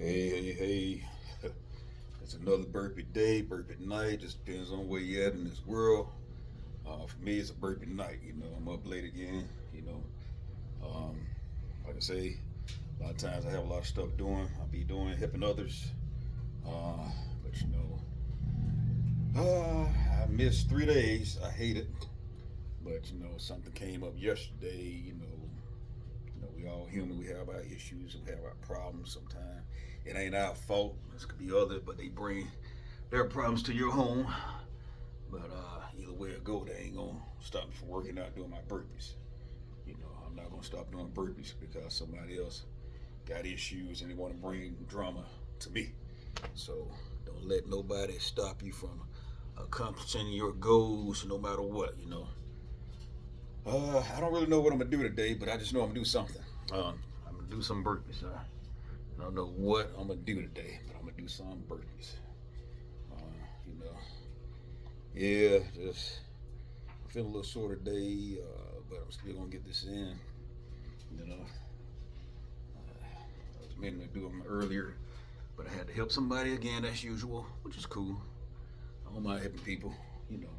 Hey. It's another burpee day, burpee night. Just depends on where you at in this world. For me, it's a burpee night. I'm up late again. Um, like I say, a lot of times I have a lot of stuff doing. I'll be doing, helping others. But I missed 3 days. I hate it. But something came up yesterday. We all human. We have our issues. We have our problems. Sometimes it ain't our fault. This could be others, but they bring their problems to your home. But either way it go, they ain't gonna stop me from working out doing my burpees. I'm not gonna stop doing burpees because somebody else got issues and they want to bring drama to me. So don't let nobody stop you from accomplishing your goals, no matter what. I don't really know what I'm gonna do today, but I just know I'm gonna do something. I'm gonna do some burpees. I don't know what I'm gonna do today, but I'm gonna do some burpees. Uh, you know, yeah, just feeling a little sore today, but I'm still gonna get this in. I was meaning to do them earlier, but I had to help somebody again as usual, which is cool. I don't mind helping people, you know.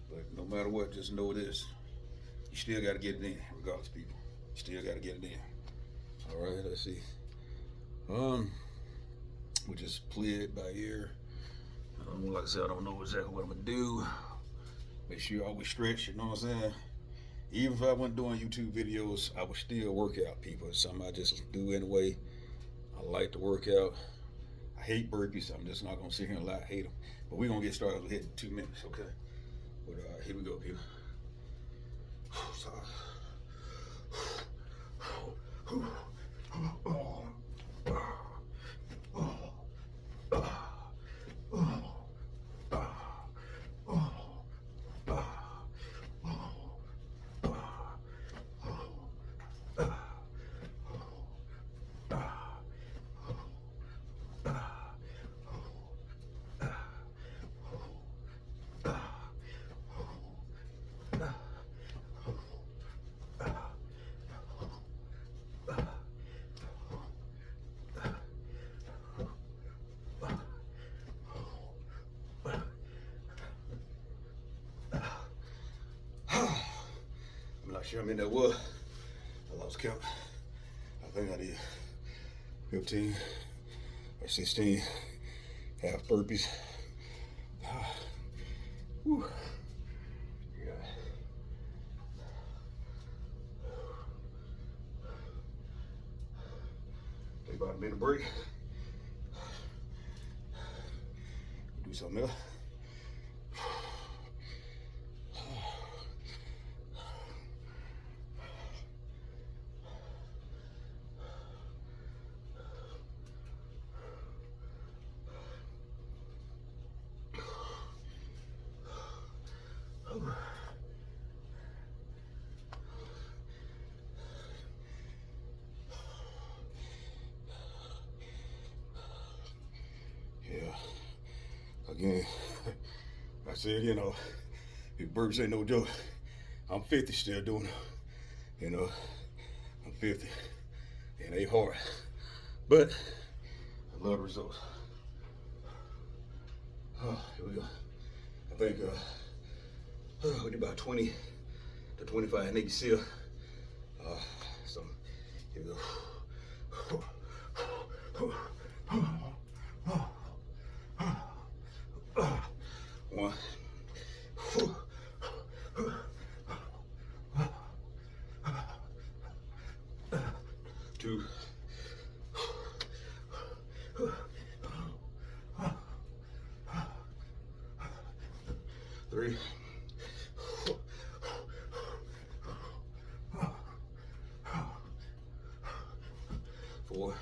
But no matter what, just know this: you still got to get it in, regardless, people. You still got to get it in. All right, let's see. We just play it by ear. Like I said, I don't know exactly what I'm gonna do. Make sure you always stretch. You know what I'm saying? Even if I wasn't doing YouTube videos, I would still work out, people. It's something I just do anyway. I like to work out. I hate burpees. I'm just not gonna sit here and lie. I hate them. But we're gonna get started. We'll hit in 2 minutes, okay? But here we go, people. I'm not sure how many that was. I lost count. I think I did 15 or 16 half burpees. Whew. Yeah. Take about a minute break. Do something else. Yeah. Again, I said, if burpees ain't no joke, I'm 50 still doing it. I'm 50. It ain't hard. But I love the results. Here we go. I think we did about 20 to 25. I need to seal. So here we go. One. Two. Three. 4.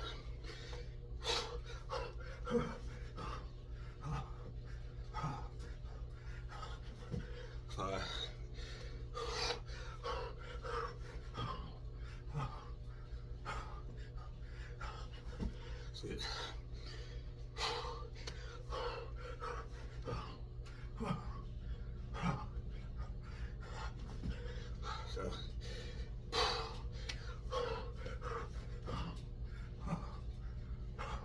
5. 6. 7. 8.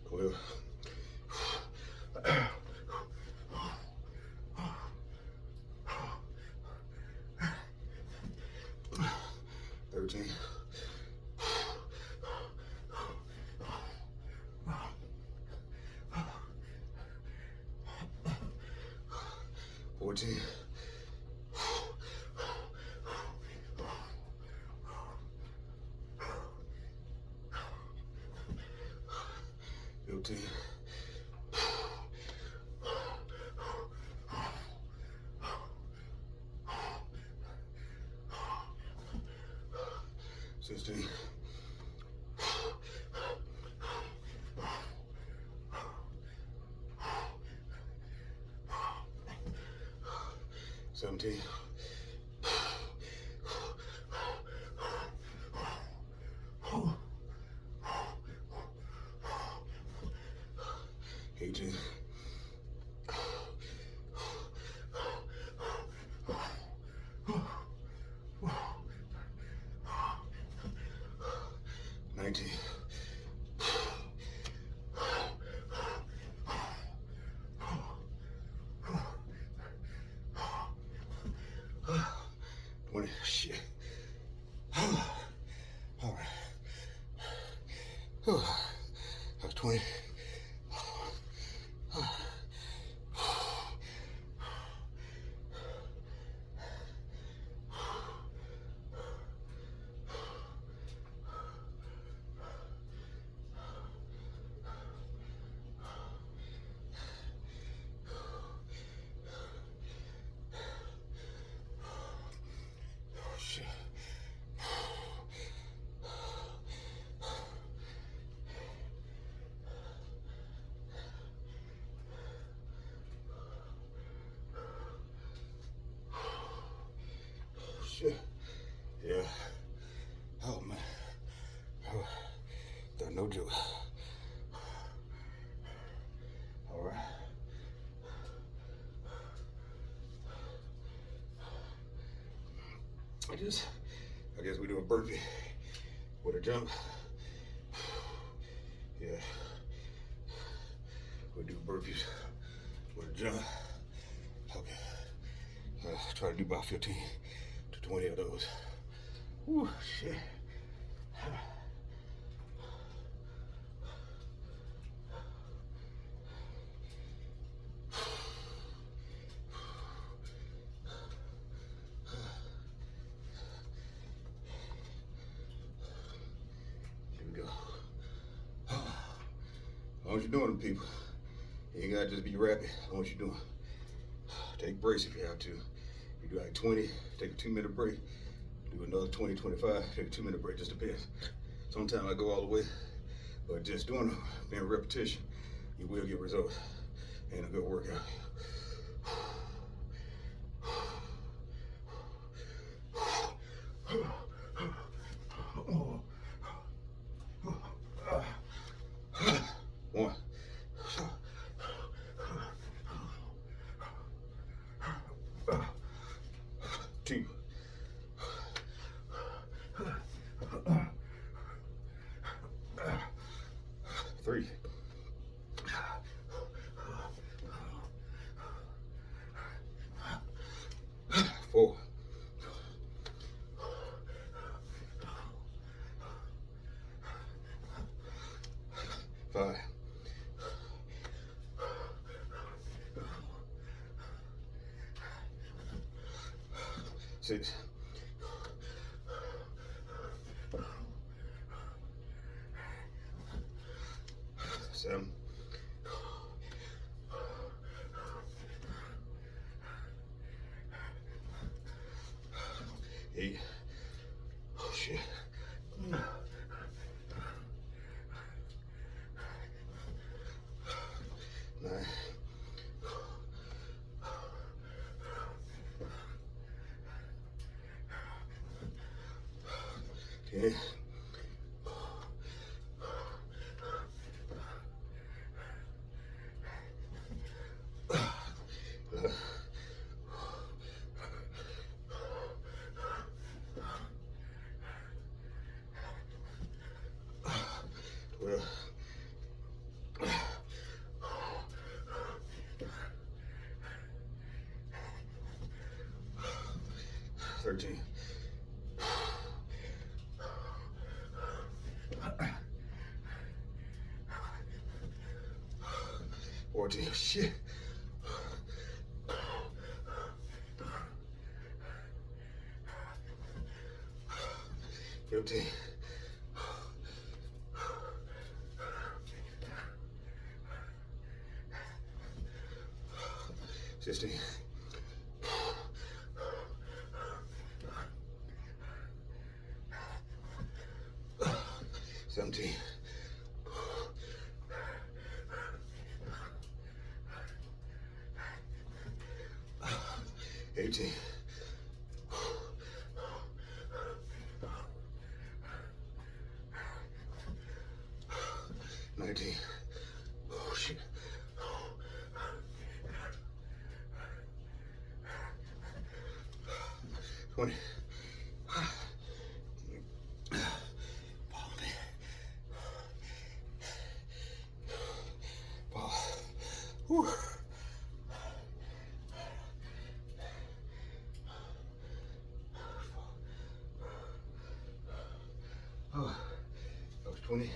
12. 13. 14. 15. 16. 17. 18. 19. 20. Shit. All right. That was 20. Shit. Shit. Yeah. Oh man. Oh, that's no joke. All right. I guess we do a burpee with a jump. Yeah. We do burpees with a jump. Okay. Try to do about 15 to 20 of those. Whew, shit. Here we go. As long as you're doing them, people, you ain't gotta just be rapid. As long as you're doing. Take breaks if you have to. You do like 20, take a 2-minute break. Do another 20, 25, take a 2-minute break, just depends. Sometimes I go all the way, but just doing them, being repetition, you will get results. And a good workout. One. 2. 3. 4. 5. 6. 7. 8. Oh shit. 9. 10. 11. 13. 14. Shit. 15. 16. 17. 18. 19. Oh shit. 20. Whew. Oh, that was 20.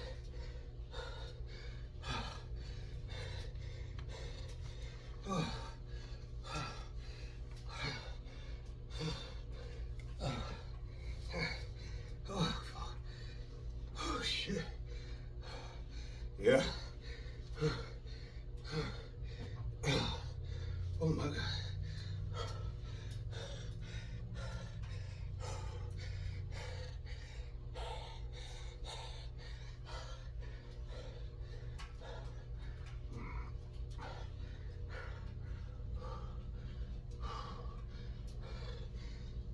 Oh. Oh, shit. Yeah. Oh my God.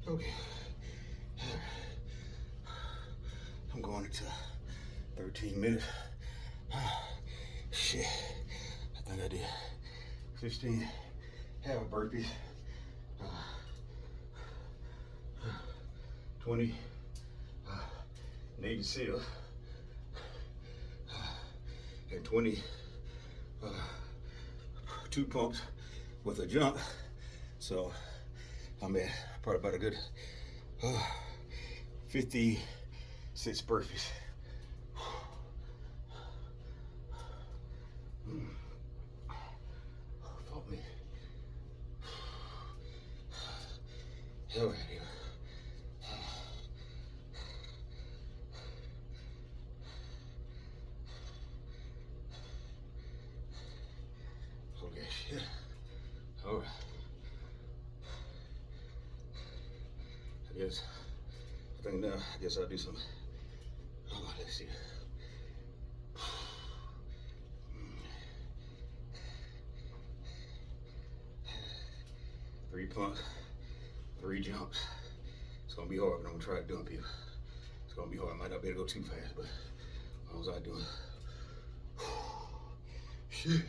Okay. I'm going into 13 minutes. Shit. I think I did 16 half burpees. 20 Navy SEAL. And 20 2 pumps with a jump. So I'm at probably about a good 56 burpees. Fuck me. Hell right here. Okay, shit. All right. I think now, I guess I'll do some, let's see. 3 pumps, 3 jumps. It's gonna be hard, but I'm gonna try to do it, people. It's gonna be hard. I might not be able to go too fast, but as long as I do it. Shit.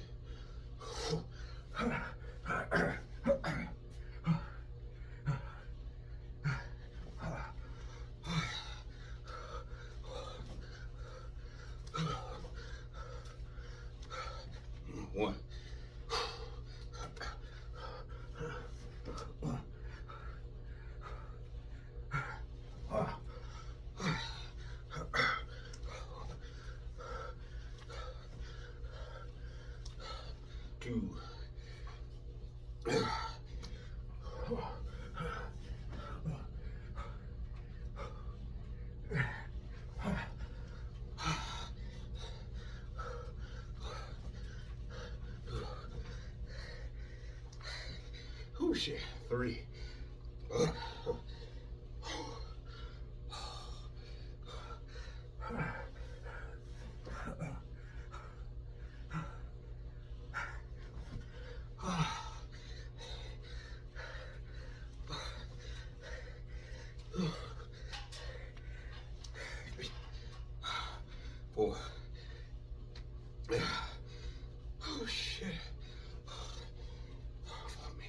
One. 2. 3. 4. Oh shit. Fuck me.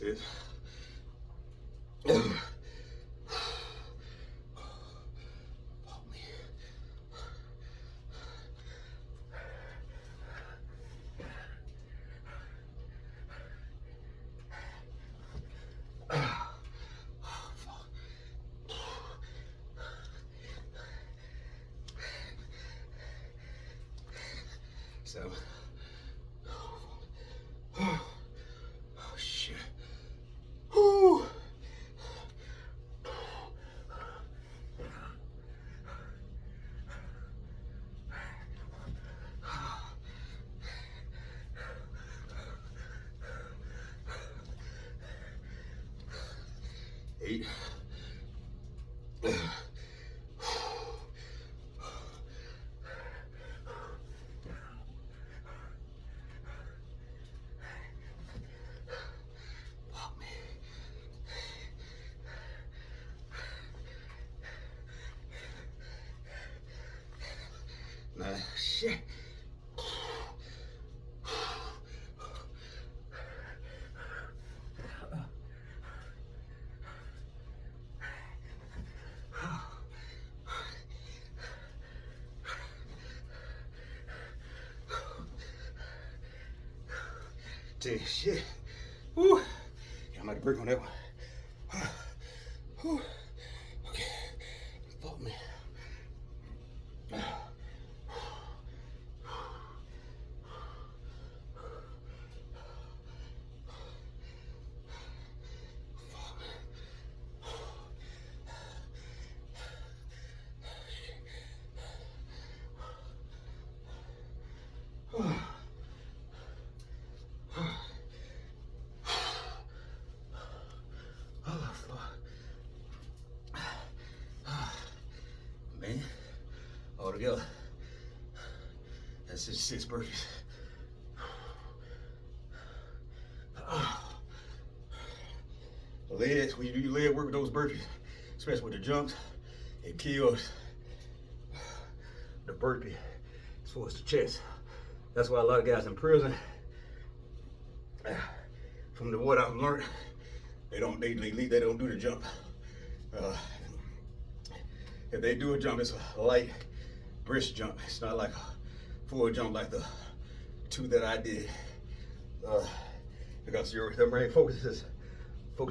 That's it. So, oh shit. Whew. Eight. Nine. Shit. Shit. Woo. Yeah, I'm about to break on that one. Whew. Okay. Fuck me. Man, all together, that's just 6 burpees. Legs, when you do your leg work with those burpees, especially with the jumps, it kills the burpee as far as the chest. That's why a lot of guys in prison, from what I've learned, they don't do the jump. If they do a jump, it's a light brisk jump. It's not like a full jump like the 2 that I did. Because the brain focus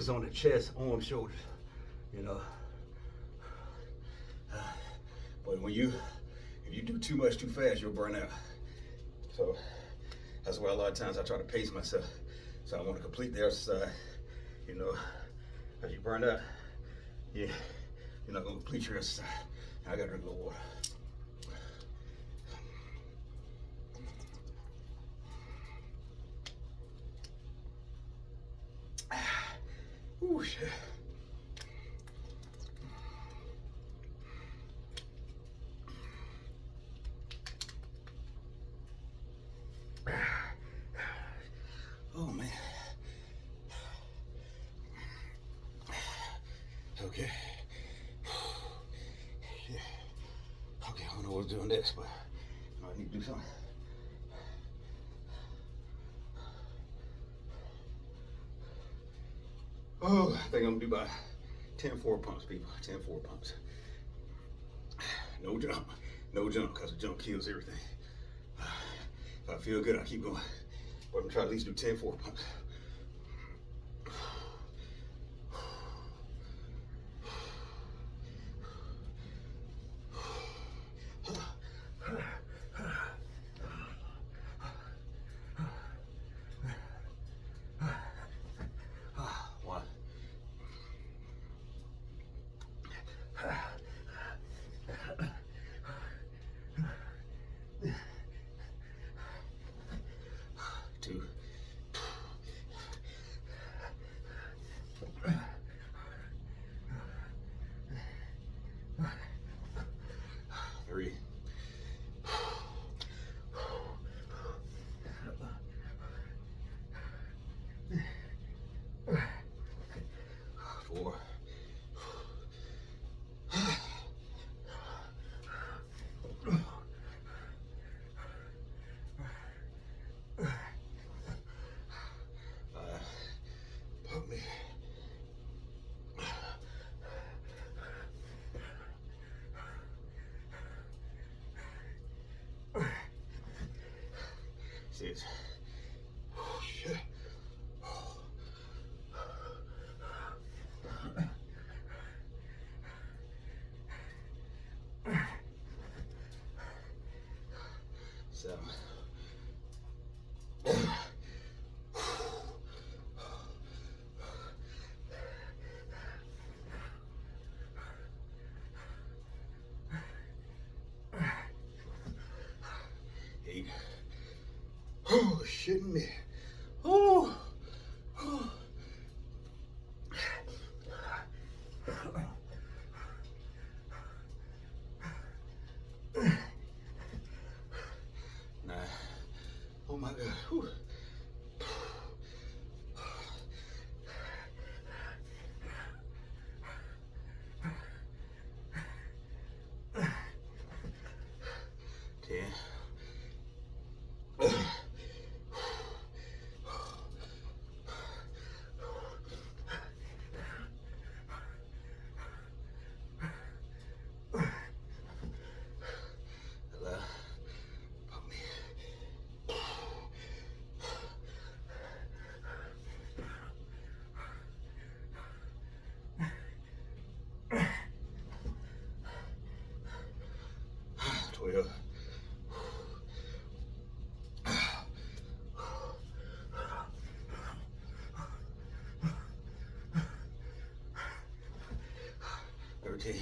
on the chest, arms, shoulders, you know. But if you do too much too fast, you'll burn out. So that's why a lot of times I try to pace myself. So I want to complete the exercise, you know. As you burn out, yeah, you're not gonna complete your exercise. I gotta drink a little water. Ooh, shit. Oh man. Okay. Yeah. Okay, I don't know what's doing next, but I need to do something. Oh, I think I'm gonna do about 10 forward pumps, people. 10 forward pumps. No jump, because the jump kills everything. If I feel good, I'll keep going. But I'm gonna try to at least do 10 forward pumps. One. 2. Oh, shitting me. Oh. Oh. Nah. Oh my God. Whew. Well, 13.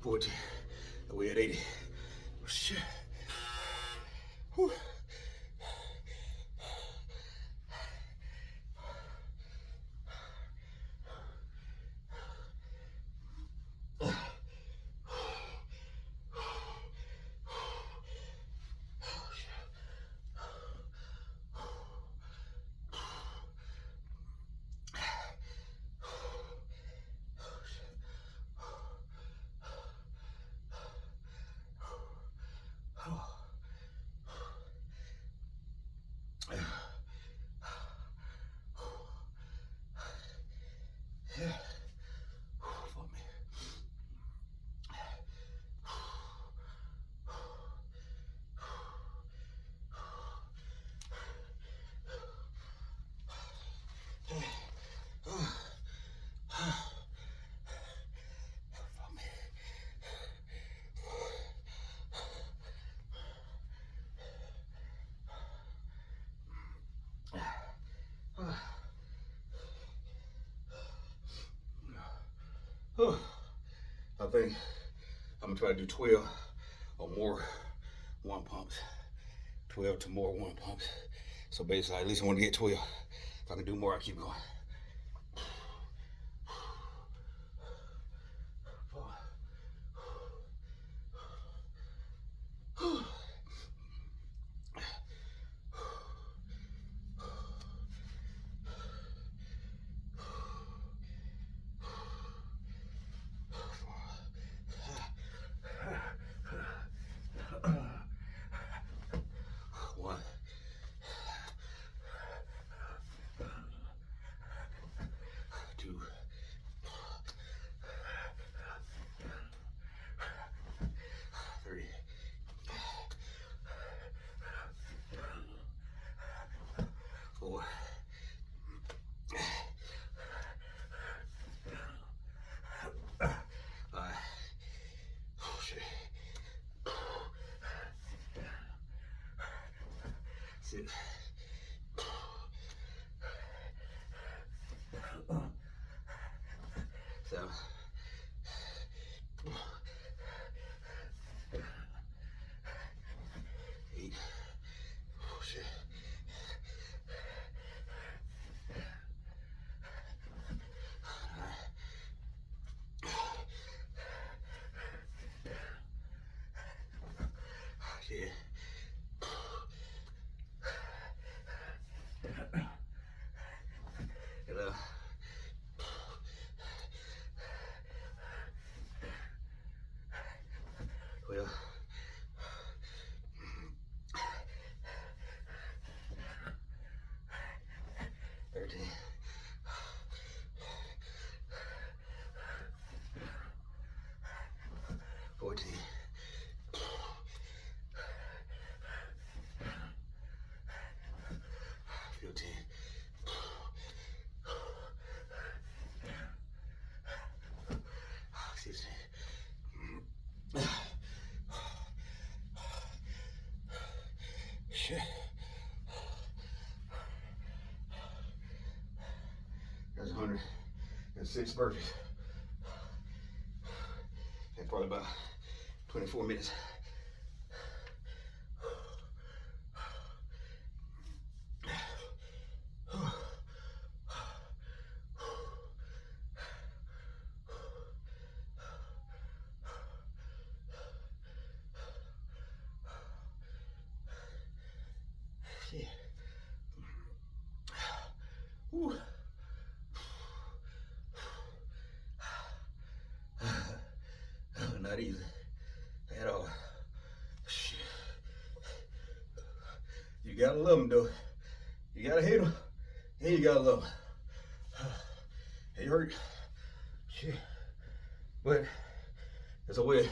14. We at 80. Oh, shit. Whew. Yeah. For me. I think I'm gonna try to do 12 or more one pumps. 12 to more one pumps. So basically, at least I want to get 12. If I can do more, I keep going. One. 2. 3. 4. 5. Oh shit. 6. 7. 8. Oh shit. 9. Shit. 11. 12. 13. 14. 15. 16. Shit. That's 100. That's 6 burpees. And probably about 24 minutes. Yeah. Whew. Not easy at all. Shit. You gotta love them though. You gotta hate them, and you gotta love them. It hurt. Shit. But there's a way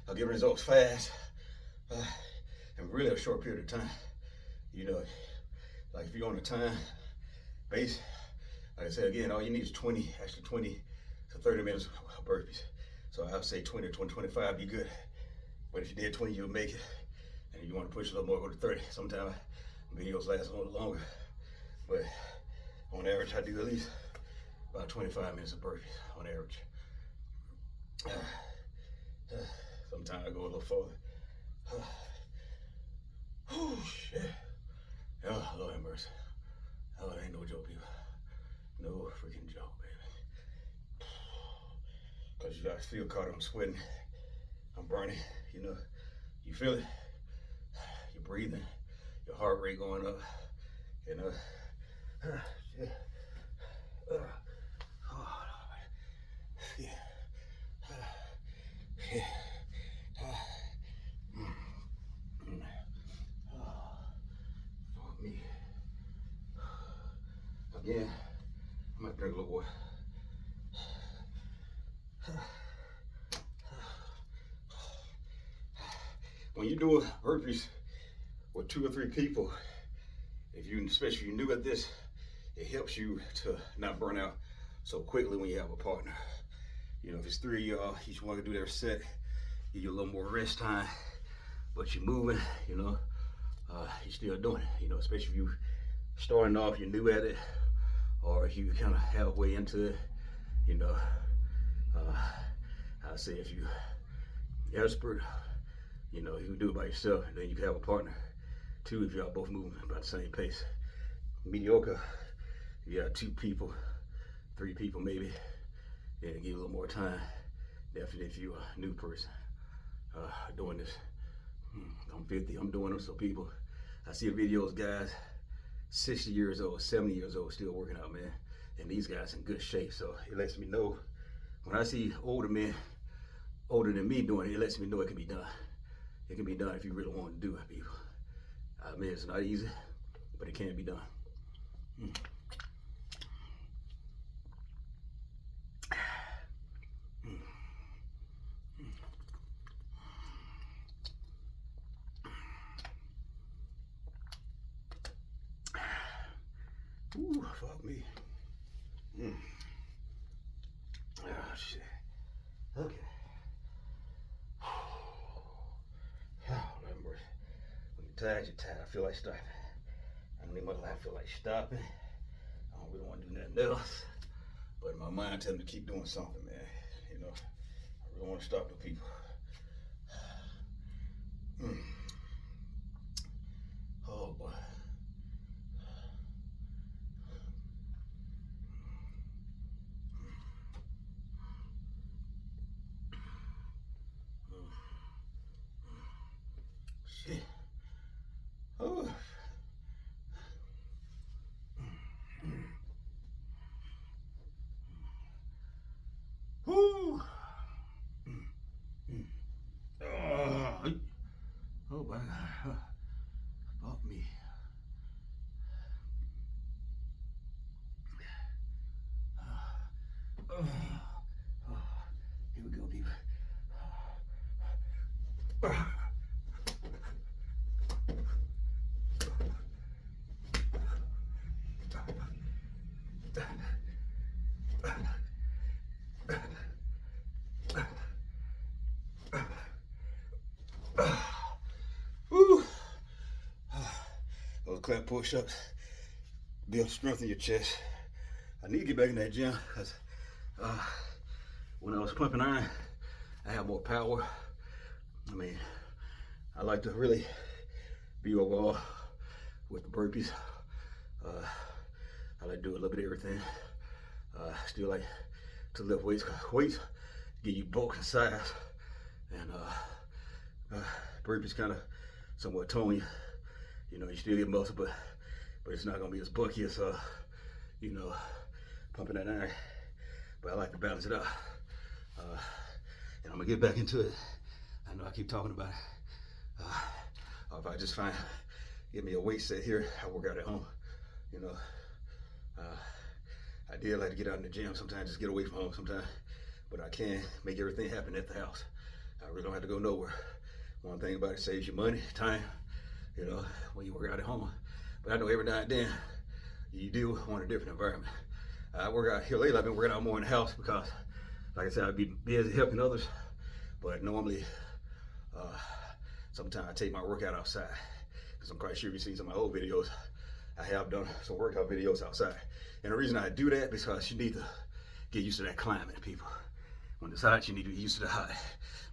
of getting results fast in really a short period of time. You know, like if you're on a time base, like I said again, all you need is 20 to 30 minutes of burpees. So I would say 20 to 25 be good. But if you did 20, you'll make it. And if you want to push a little more, go to 30. Sometimes videos last a little longer. But on average, I do at least about 25 minutes of burpees on average. Sometimes I go a little further. Oh, shit. Oh, Lord have mercy. Oh, it ain't no joke, people. No freaking joke, baby. Because you guys feel caught, I'm sweating, I'm burning, you know. You feel it, you're breathing, your heart rate going up, you know. Shit. Oh, yeah. Yeah. Fuck me. Again, I'm gonna drink a little water. When you do burpees with 2 or 3 people, especially if you're new at this, it helps you to not burn out so quickly when you have a partner. You know, if it's 3 of y'all, each one can do their set, give you a little more rest time, but you're moving, you know, you're still doing it, you know, especially if you starting off, you're new at it, or if you kind of halfway into it, you know. I say if you expert, you know, you can do it by yourself, and then you can have a partner. 2, if y'all both moving about the same pace. Mediocre, you got 2 people, 3 people maybe, then give you a little more time. Definitely if you're a new person doing this. I'm 50, I'm doing them, so people, I see the videos, guys, 60 years old, 70 years old, still working out, man. And these guys in good shape, so it lets me know, when I see older men, older than me doing it, it lets me know it can be done. It can be done if you really want to do it, people. I mean, it's not easy, but it can be done. Ooh, fuck me. Oh, shit. Okay. Oh, Lord mercy. When you're tired, you're tired. I feel like stopping. I don't need my life feel like stopping. I don't really want to do nothing else. But my mind tells me to keep doing something, man. You know, I really want to stop the people. Oh, boy. Shit. Oh. Woo. Oh my God. Fuck me. Here we go, people. Woo. Those clap push-ups build strength in your chest. I need to get back in that gym because Uh, when I was pumping iron, I have more power. I mean, I like to really be overall with the burpees. I like to do a little bit of everything. Still like to lift weights, because weights give you bulk and size, and burpees kind of somewhat tone you. You know, you still get muscle, but it's not gonna be as bulky as you know, pumping that iron. But I like to balance it out. And I'm gonna get back into it. I know I keep talking about it. Or if I just get me a weight set here, I work out at home. You know, I did like to get out in the gym sometimes, just get away from home sometimes. But I can make everything happen at the house. I really don't have to go nowhere. One thing about it, saves you money, time, you know, when you work out at home. But I know every now and then, you do want a different environment. I work out here lately. I've been working out more in the house because, like I said, I'd be busy helping others. But normally, sometimes I take my workout outside, because I'm quite sure you've seen some of my old videos. I have done some workout videos outside. And the reason I do that is because you need to get used to that climate, people. When it's hot, you need to get used to the hot.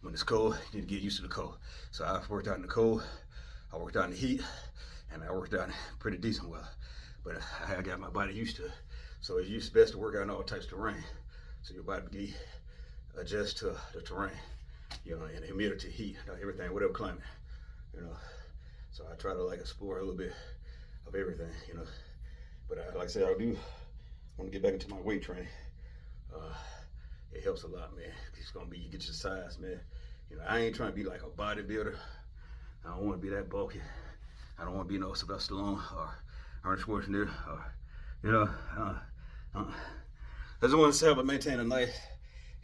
When it's cold, you need to get used to the cold. So I've worked out in the cold, I worked out in the heat, and I worked out in pretty decent weather. But I got my body used to it. So it's best to work out in all types of terrain, so your body can adjust to the terrain, you know, and the humidity, heat, everything, whatever climate, you know. So I try to like explore a little bit of everything, you know. But like I said, I do want to get back into my weight training. It helps a lot, man. It's gonna be, you get your size, man. You know, I ain't trying to be like a bodybuilder. I don't want to be that bulky. I don't want to be no Sylvester Stallone or Arnold Schwarzenegger, or, you know, I just want to maintain a nice,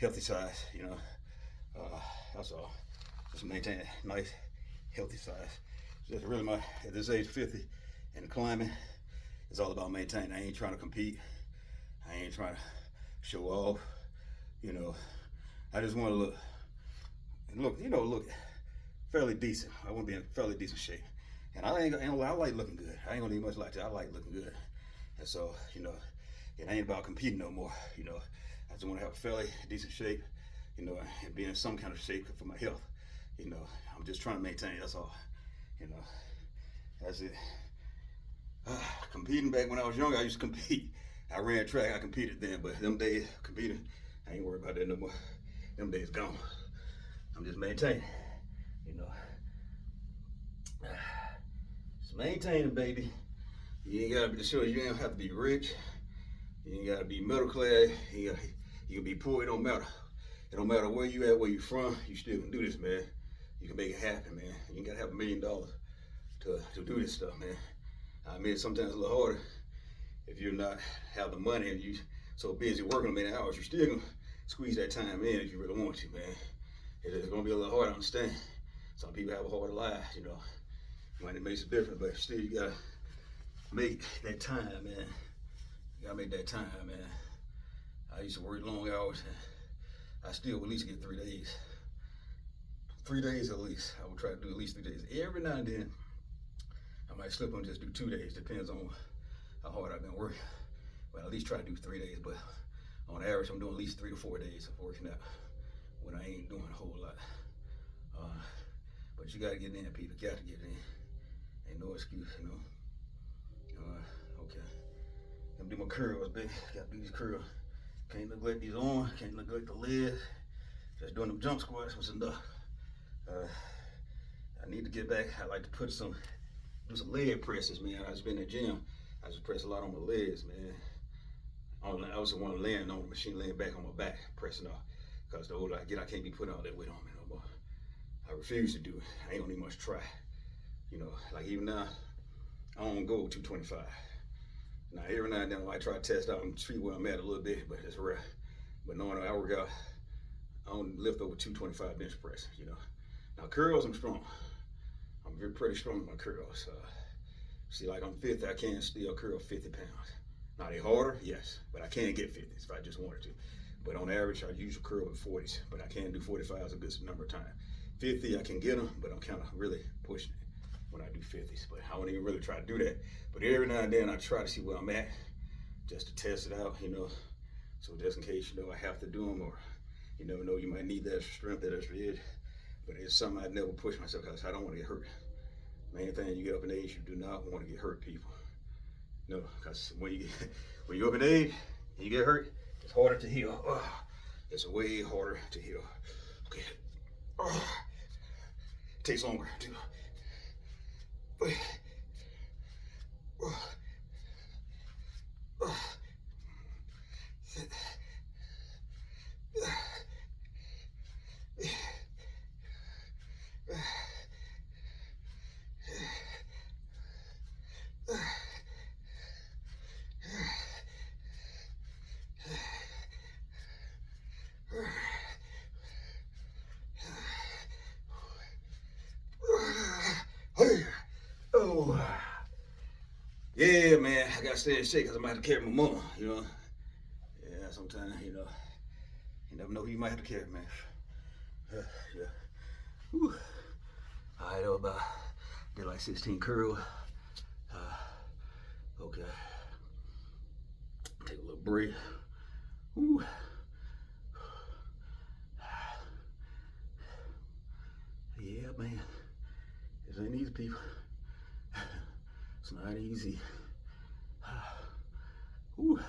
healthy size, you know. That's all. Just maintain a nice, healthy size. Just really at this age 50 and climbing, it's all about maintaining. I ain't trying to compete. I ain't trying to show off, you know. I just want to look fairly decent. I want to be in fairly decent shape. And I like looking good. I ain't gonna need much like that. I like looking good. And so, you know, it ain't about competing no more. You know, I just want to have a fairly decent shape, you know, and be in some kind of shape for my health. You know, I'm just trying to maintain, that's all. You know, that's it. Competing back when I was younger, I used to compete. I ran track, I competed then, but them days competing, I ain't worried about that no more. Them days gone. I'm just maintaining, you know. Just maintaining, baby. You ain't gotta be sure. You ain't have to be rich. You ain't gotta be middle class. You can be poor. It don't matter. It don't matter where you at, where you from. You still can do this, man. You can make it happen, man. You ain't gotta have $1 million to do this stuff, man. I mean, sometimes it's a little harder if you're not have the money and you so busy working many hours. You're still gonna squeeze that time in if you really want to, man. It's gonna be a little hard to understand. Some people have a harder life, you know. Money makes a difference, but still you gotta make that time, man. You gotta make that time, man. I used to work long hours, and I still at least get 3 days. 3 days at least. I would try to do at least 3 days. Every now and then, I might slip and just do 2 days. Depends on how hard I've been working. But at least try to do 3 days. But on average, I'm doing at least 3 to 4 days of working out when I ain't doing a whole lot. But you gotta get in, people. Got to get in. Ain't no excuse, you know. Okay. Gonna do my curls, baby. Gotta do these curls. Can't neglect these arms. Can't neglect the legs. Just doing them jump squats was enough. I need to get back. I like to do some leg presses, man. I just been in the gym. I just press a lot on my legs, man. I also want to land on the machine, laying back on my back, pressing off. Because the older I get, I can't be putting all that weight on me no more. I refuse to do it. I ain't gonna even much try. You know, like even now, I don't go 225. Now every now and then I try to test out and see where I'm at a little bit, but it's rare. But knowing I work out, I don't lift over 225 bench press, you know. Now curls, I'm strong. I'm pretty strong with my curls. See, like I'm 50, I can still curl 50 pounds. Now they harder, yes, but I can get 50s if I just wanted to. But on average, I usually curl in 40s, but I can do 45s a good number of times. 50, I can get them, but I'm kind of really pushing it when I do 50s. But I don't even really try to do that. But every now and then, I try to see where I'm at, just to test it out, you know. So just in case, I have to do them, or you never know, you might need that extra strength, that extra edge. But it's something I never push myself because I don't want to get hurt. Main thing, you get up in age, you do not want to get hurt, people. No, because when you up in age and you get hurt, it's harder to heal. It's way harder to heal. Okay. It takes longer too. Oh, yeah, man, I gotta stay in shape because I'm about to carry my mama, Yeah, sometimes, you never know who you might have to carry, man. Yeah. Whew. All right, about, did like 16 curls. Okay. Take a little break. Whew. Yeah, man. This ain't easy, people. It's not easy. Whew.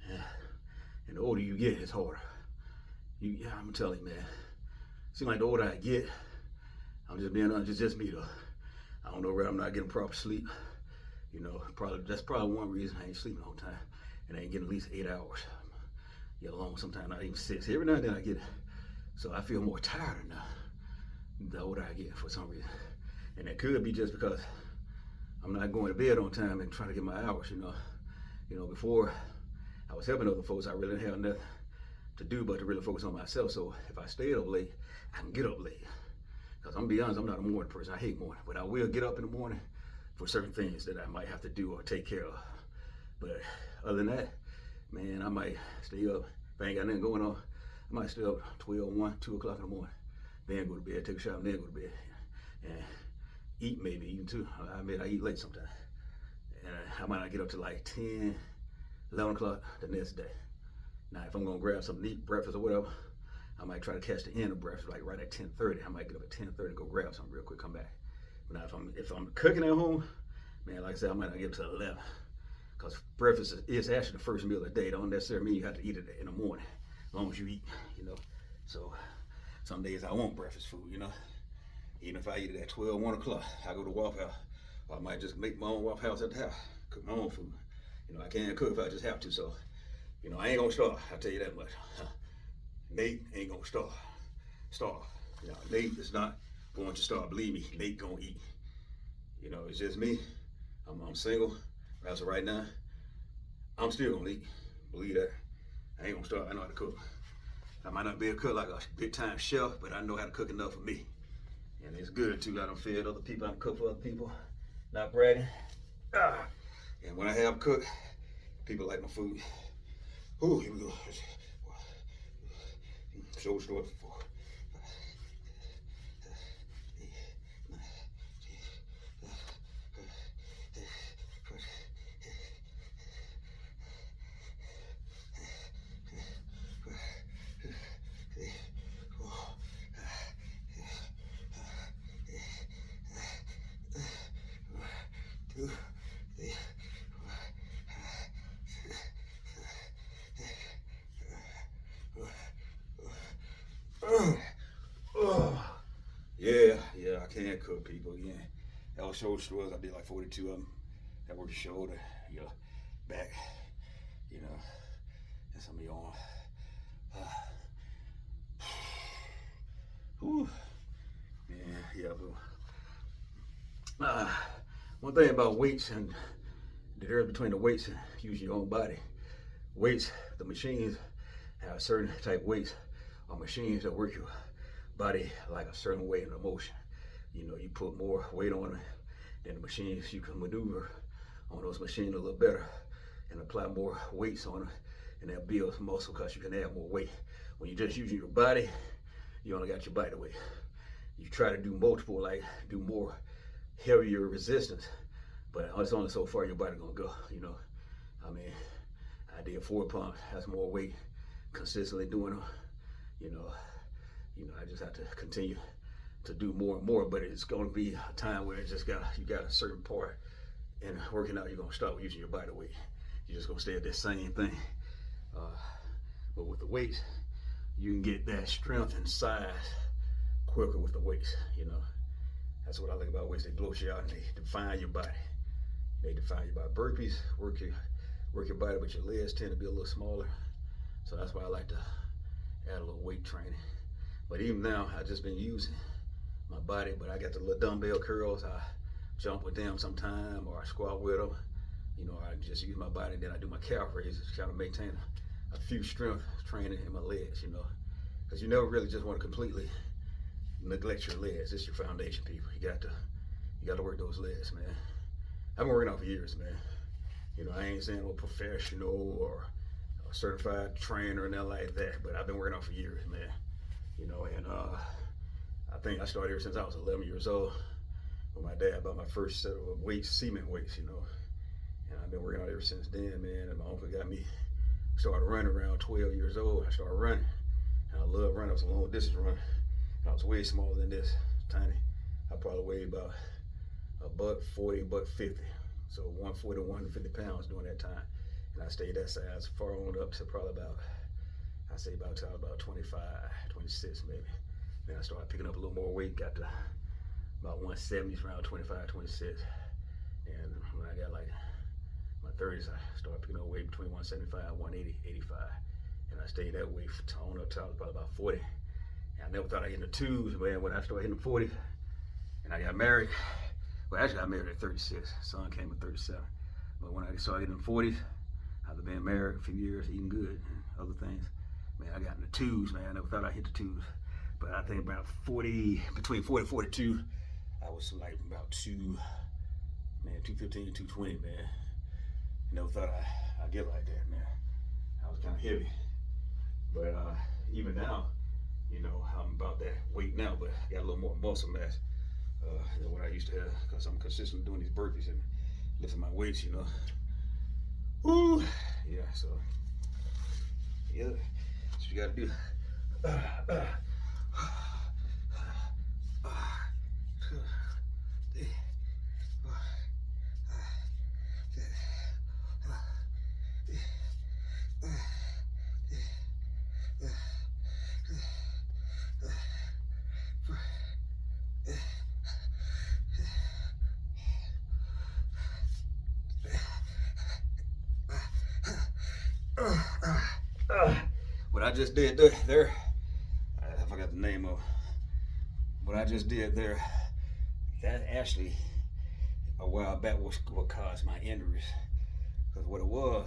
Yeah. And the older you get, it's harder. I'm telling you, man. Seems like the older I get, I'm just being honest, it's just me though. I don't know where I'm not getting proper sleep. That's probably one reason I ain't sleeping all the time. And I ain't getting at least 8 hours. Get along, sometimes not even 6. Every now and then I get it. So I feel more tired now the older I get for some reason. And that could be just because I'm not going to bed on time and trying to get my hours, Before I was helping other folks, I really didn't have nothing to do but to really focus on myself. So if I stayed up late, I can get up late. Because I'm gonna be honest, I'm not a morning person. I hate morning. But I will get up in the morning for certain things that I might have to do or take care of. But other than that, man, I might stay up. If I ain't got nothing going on, I might stay up 12, 1, 2 o'clock in the morning. Then go to bed, take a shower, then go to bed. And eat maybe even too. I admit I eat late sometimes. And I might not get up to like 10, 11 o'clock the next day. Now, if I'm gonna grab something to eat, breakfast or whatever, I might try to catch the end of breakfast, like right at 10:30. I might get up at 10:30, go grab something real quick, come back. But now, if I'm cooking at home, man, like I said, I might not get up to 11. Because breakfast is actually the first meal of the day. Don't necessarily mean you have to eat it in the morning, as long as you eat, So some days I want breakfast food, Even if I eat it at 12, 1 o'clock, I go to Waffle House. Or I might just make my own Waffle House at the house, cook my own food. I can't cook if I just have to, so, I ain't gonna starve, I'll tell you that much. Nate ain't gonna starve. Nate is not going to starve, believe me, Nate gonna eat. It's just me, I'm single, as of right now, I'm still gonna eat, believe that. I ain't gonna starve, I know how to cook. I might not be a cook like a big time chef, but I know how to cook enough for me. And it's good too. I done fed other people, I done cook for other people, not bragging. And when I have cooked, people like my food. Ooh, here we go. Shoulder story for 4, 5, 6, 7, 8, 9, Yeah, I can cook, people. Yeah, that was shoulder strokes. I did like 42 of them. That worked the shoulder, back, and some of your arm. Whew. Yeah, but one thing about weights and the difference between the weights and using your own body. Weights, the machines have certain type weights or machines that work your body like a certain way in the motion. You put more weight on it than the machines. You can maneuver on those machines a little better and apply more weights on it, and that builds muscle because you can add more weight. When you're just using your body, you only got your body weight. You try to do multiple, like do more heavier resistance, but it's only so far your body gonna go. I did 4 pumps. That's more weight. Consistently doing them. You know, I just have to continue to do more and more. But it's going to be a time where it's just you got a certain part in working out. You're going to stop using your body weight. You're just going to stay at that same thing. But with the weights, you can get that strength and size quicker with the weights. You know, that's what I like about weights. They blow you out and they define your body. They define you by burpees. Work your body, but your legs tend to be a little smaller. So that's why I like to add a little weight training. But even now, I've just been using my body, but I got the little dumbbell curls. I jump with them sometime, or I squat with them. You know, I just use my body, then I do my calf raises, trying to maintain a few strength training in my legs, you know. Because you never really just want to completely neglect your legs. It's your foundation, people. You got to work those legs, man. I've been working out for years, man. You know, I ain't saying I'm a professional or a certified trainer or nothing like that, but I've been working out for years, man. You know, and I think I started ever since I was 11 years old when my dad bought my first set of weights, cement weights, you know. And I've been working out ever since then, man. And my uncle got me started running around 12 years old. I started running. And I love running. I was a long distance runner. I was way smaller than this, tiny. I probably weighed about $140, $150. So 140 to 150 pounds during that time. And I stayed that size far on up to probably about 25, 26 maybe. Then I started picking up a little more weight, got to about 170s, around 25, 26. And when I got like my 30s, I started picking up weight between 175, 180, 85. And I stayed that way on up to probably about 40. And I never thought I'd hit the twos, man, when I started hitting the 40s. And I got married. Well, actually, I got married at 36. Son came at 37. But when I started hitting the 40s, after being married a few years, eating good and other things, man, I got in the twos, man. I never thought I'd hit the twos. But I think about between 40 and 42, I was like about 215, 220, man. Never thought I'd get like that, man. I was kind of heavy. But even now, you know, I'm about that weight now, but I got a little more muscle mass than what I used to have, because I'm consistently doing these burpees and lifting my weights, you know. Woo! Yeah, so, yeah, that's what you gotta do. What I just did there, I forgot the name of what I just did there. That actually a while back was what caused my injuries. Because what it was,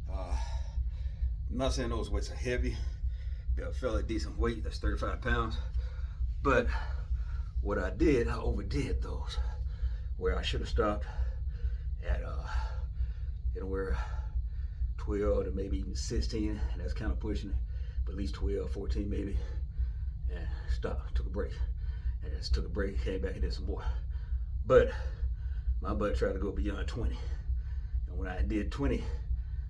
I'm not saying those weights are heavy. They're a fairly decent weight. That's 35 pounds. But what I did, I overdid those, where I should have stopped at anywhere 12 to maybe even 16, and that's kind of pushing it, but at least 12, 14 maybe, and stopped, took a break, and just took a break, came back and did some more. But my butt tried to go beyond 20, and when I did 20,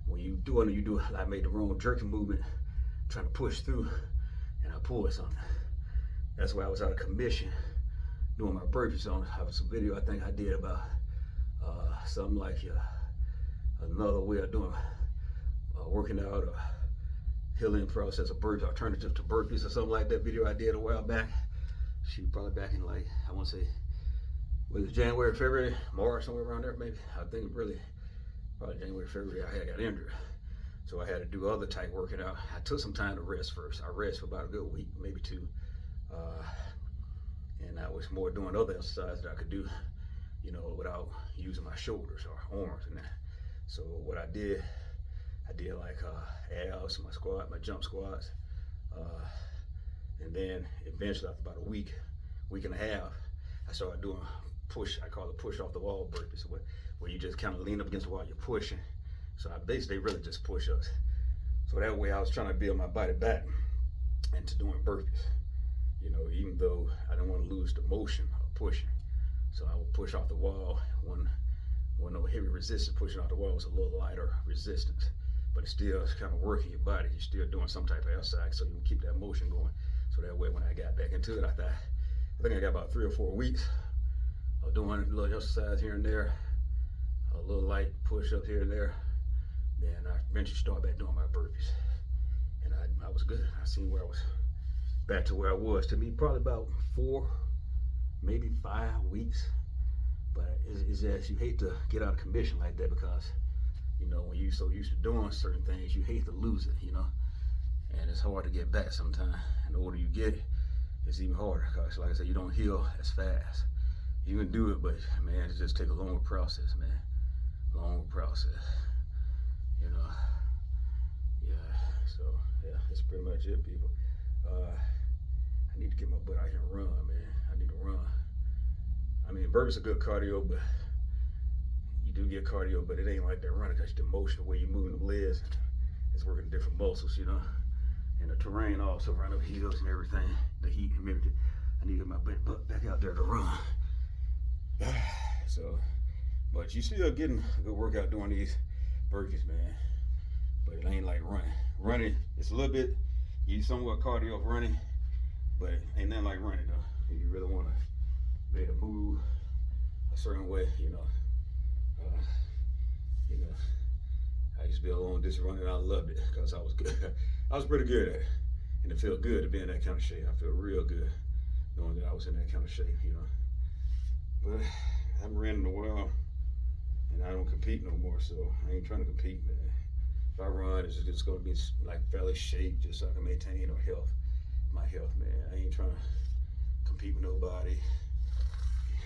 when you do it, I made the wrong jerking movement, trying to push through, and I pulled something. That's why I was out of commission doing my burpees on it. I was a video I think I did about something like another way of doing working out or healing process of burpees, alternative to burpees or something like that video I did a while back. Shoot, probably back in like, I want to say, was it January, February, March, somewhere around there maybe? I think really, probably January, February, I got injured. So I had to do other type working out. I took some time to rest first. I rested for about a good week, maybe 2. And I was more doing other exercises that I could do, you know, without using my shoulders or arms and that. So what I did like abs, my squat, my jump squats, and then eventually after about a week and a half, I started doing push. I call it push off the wall burpees, where you just kind of lean up against the wall, you're pushing. So I basically really just push ups. So that way I was trying to build my body back into doing burpees. You know, even though I didn't want to lose the motion of pushing. So I would push off the wall when no heavy resistance. Pushing off the wall was a little lighter resistance. but it's still kind of working your body. You're still doing some type of exercise, so you can keep that motion going. So that way, when I got back into it, I think I got about 3 or 4 weeks of doing a little exercise here and there, a little light push-ups here and there. Then I eventually started back doing my burpees, and I was good. I seen where I was back to where I was. To me, probably about 4, maybe 5 weeks. But it's just, you hate to get out of commission like that, because when you're so used to doing certain things, you hate to lose it, and it's hard to get back sometimes. And the older you get, it's even harder, because like I said, you don't heal as fast. You can do it, but man, it just takes a longer process, man. Longer process, yeah. So yeah, that's pretty much it, people. I need to get my butt out here and run, man. I need to run. I mean, burpees are good cardio, but you do get cardio, but it ain't like that running, because the motion, the way you're moving the legs, it's working different muscles, and the terrain also, run up hills and everything, the heat, humidity. I need to get my butt back out there to run. So, but you still getting a good workout doing these burpees, man. But it ain't like running. Running, it's a little bit, you somewhat cardio of running, but ain't nothing like running though. If you really want to be able to move a certain way, I used to be a long distance runner, and I loved it because I was good. I was pretty good at it, and it felt good to be in that kind of shape. I feel real good knowing that I was in that kind of shape, But I haven't ran in a while, and I don't compete no more, so I ain't trying to compete, man. If I run, it's just going to be like fairly shape, just so I can maintain my health, man. I ain't trying to compete with nobody,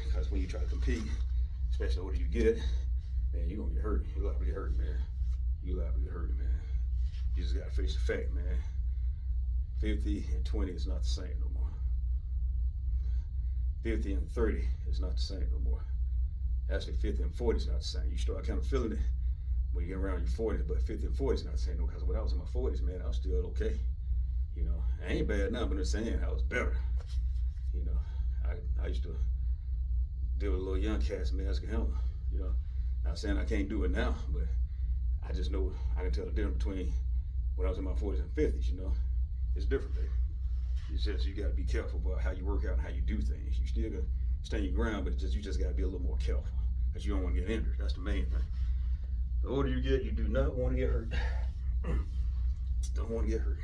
because when you try to compete, especially the older you get, man, you're gonna get hurt. You're liable to get hurt, man. You're liable to get hurt, man. You just gotta face the fact, man. 50 and 20 is not the same no more. 50 and 30 is not the same no more. Actually, 50 and 40 is not the same. You start kind of feeling it when you get around your 40s, but 50 and 40 is not the same no more. Because when I was in my 40s, man, I was still okay. I ain't bad now, but I'm saying I was better. I used to deal with little young cats, man, I can help them, Not saying I can't do it now, but I just know I can tell the difference between when I was in my 40s and 50s, It's different, baby. It's just, you gotta be careful about how you work out and how you do things. You still gotta stand your ground, but you just gotta be a little more careful, because you don't want to get injured. That's the main thing. The older you get, you do not want to get hurt. Don't want to get hurt.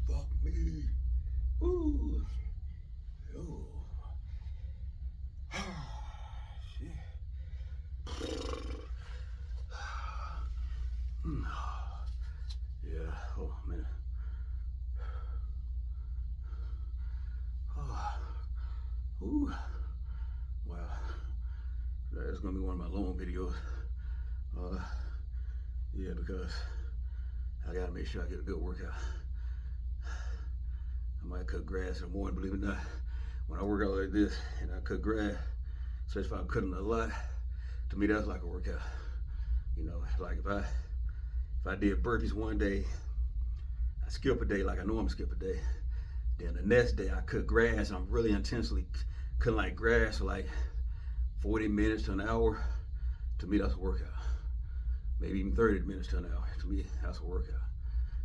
Fuck me. Ooh. Ooh. Shit. Yeah. Oh man. Ooh. Wow. That's gonna be one of my long videos. Yeah, because I gotta make sure I get a good workout. I might cut grass in the morning, believe it or not. When I work out like this and I cut grass, especially if I'm cutting a lot, to me that's like a workout. Like if I did burpees one day, I skip a day like I normally skip a day. Then the next day I cut grass, and I'm really intensely cutting like grass for like 40 minutes to an hour. To me that's a workout. Maybe even 30 minutes to an hour. To me, that's a workout.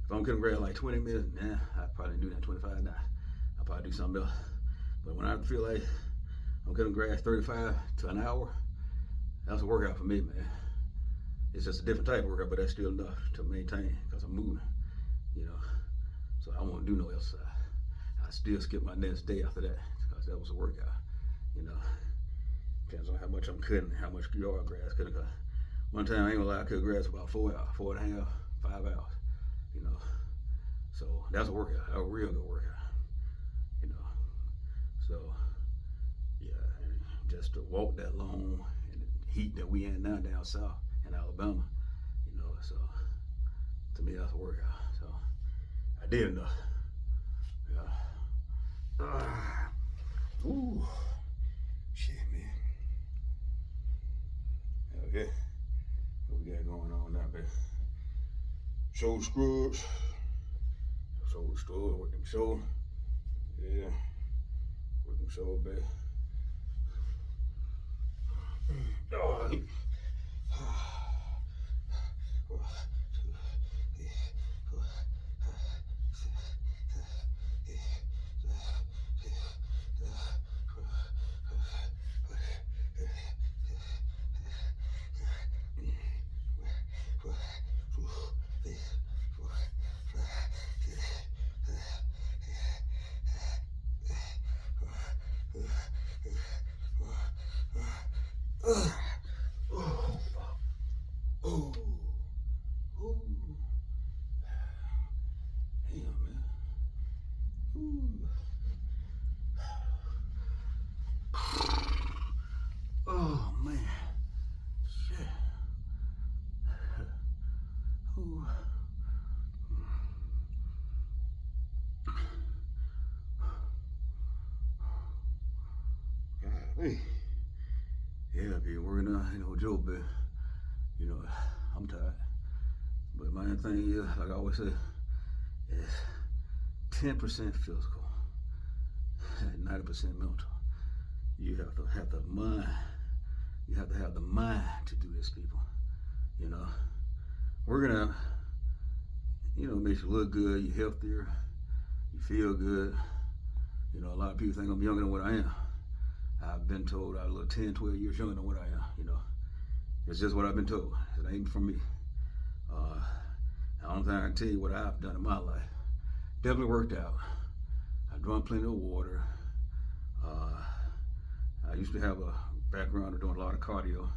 If I'm cutting grass like 20 minutes, I probably do that 25 now. I'll probably do something else. But when I feel like I'm cutting grass 35 to an hour, that's a workout for me, man. It's just a different type of workout, but that's still enough to maintain, because I'm moving, So I won't do no exercise. I still skip my next day after that, because that was a workout, Depends on how much I'm cutting, how much yard grass cutting. One time, I ain't gonna lie, I cut grass about 4 hours, 4.5, 5 hours, So that's a workout, a real good workout, So, yeah, and just to walk that long and heat that we in now down south in Alabama. You know, so to me that's a workout. So I did enough. Yeah. Ooh, shit, man. Okay, what we got going on now, baby? Shoulder scrubs. Shoulder scrubs. Work them shoulder. Yeah. Work them shoulder, baby. Oh. Oh man, shit. Ooh. Golly. Yeah, be working out, ain't no joke, but you know, I'm tired. But my thing is, like I always say, is 10% physical, 90% mental. You have to have the mind. You have to have the mind to do this, people. You know, working out, you know, makes you look good. You're healthier. You feel good. You know, a lot of people think I'm younger than what I am. I've been told I'm a little 10, 12 years younger than what I am. You know, it's just what I've been told. It ain't from me. The only thing I can tell you what I've done in my life. Definitely worked out. I drank plenty of water. I used to have a background of doing a lot of cardio.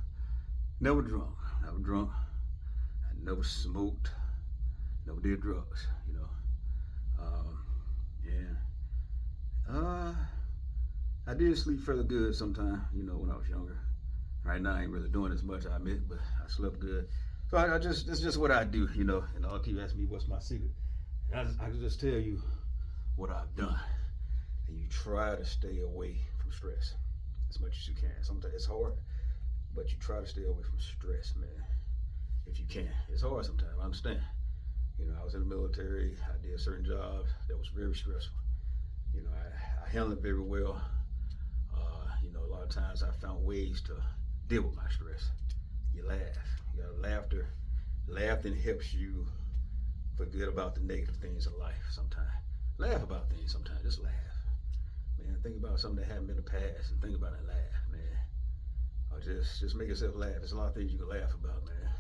Never drunk. I never smoked. Never did drugs. You know. I did sleep fairly good sometimes. You know, when I was younger. Right now I ain't really doing as much, I admit, but I slept good. So it's just what I do, you know, and all keep asking me what's my secret. I can just tell you what I've done. And you try to stay away from stress as much as you can. Sometimes it's hard, but you try to stay away from stress, man, if you can. It's hard sometimes, I understand. You know, I was in the military, I did certain jobs that was very stressful. You know, I handled it very well. You know, a lot of times I found ways to deal with my stress. You laugh. You got laughter. Laughing helps you forget about the negative things in life sometimes. Laugh about things sometimes. Just laugh. Man, think about something that happened in the past and think about it and laugh, man. Or just make yourself laugh. There's a lot of things you can laugh about, man,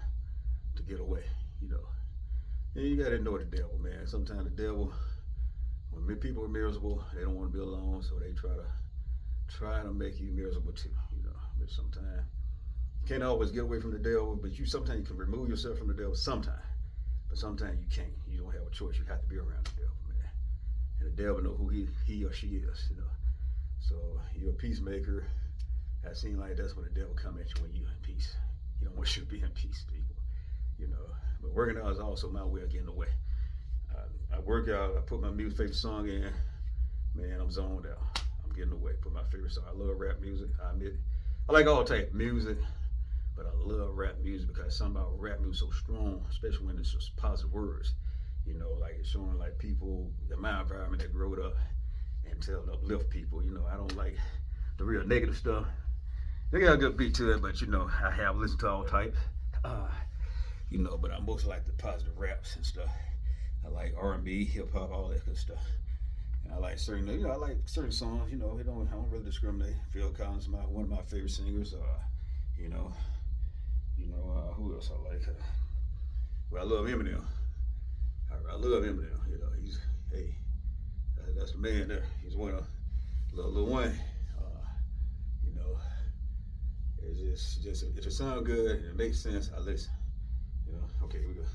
to get away, you know. And you gotta ignore the devil, man. Sometimes the devil, when people are miserable, they don't want to be alone, so they try to make you miserable too, you know. But sometimes you can't always get away from the devil, but you sometimes can remove yourself from the devil sometimes. But sometimes you can't. You don't have a choice. You have to be around the devil, man. And the devil know who he or she is, you know. So you're a peacemaker. It seems like that's when the devil come at you when you're in peace. He don't want you to be in peace, people. You know. But working out is also my way of getting away. I work out. I put my favorite song in. Man, I'm zoned out. I'm getting away. Put my favorite song. I love rap music. I admit it. I like all type of music, but I love rap music because something about rap music so strong, especially when it's just positive words. You know, like it's showing like people in my environment that growed up and tell to uplift people. You know, I don't like the real negative stuff. They got a good beat to it, but you know, I have listened to all types. You know, but I most like the positive raps and stuff. I like R&B, hip hop, all that good stuff. And I like certain, you know, I like certain songs. You know, I don't really discriminate. Phil Collins is one of my favorite singers. You know, who else I like? Well, I love Eminem. I love Eminem. You know, that's the man there. He's one of Lil Wayne. You know, it's just if it sounds good and it makes sense, I listen. You know, okay, here we go.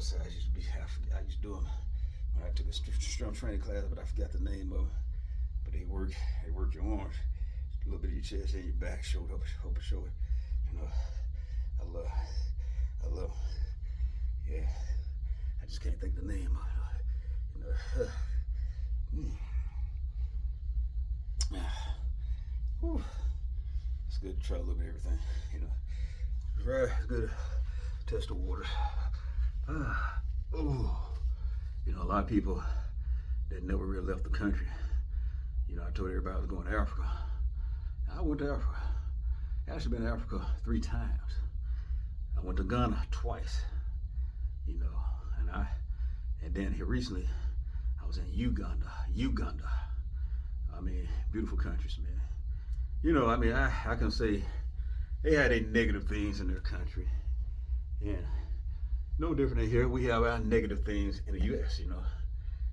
exercise used to be. I used to do them when I took a strength training class, but I forgot the name of it. But they work your arms, a little bit of your chest and your back, shoulder, upper shoulder. You know, I love. Yeah, I just can't think the name of it. You know, whew. It's good to try a little bit of everything. You know, it's right. It's good to test the water. You know, a lot of people that never really left the country. You know, I told everybody I was going to Africa. I went to Africa. I actually been to Africa 3 times. I went to Ghana twice. You know, and then here recently, I was in Uganda. I mean, beautiful countries, man. You know, I mean, I can say they had their negative things in their country. And no different than here. We have our negative things in the U.S., you know.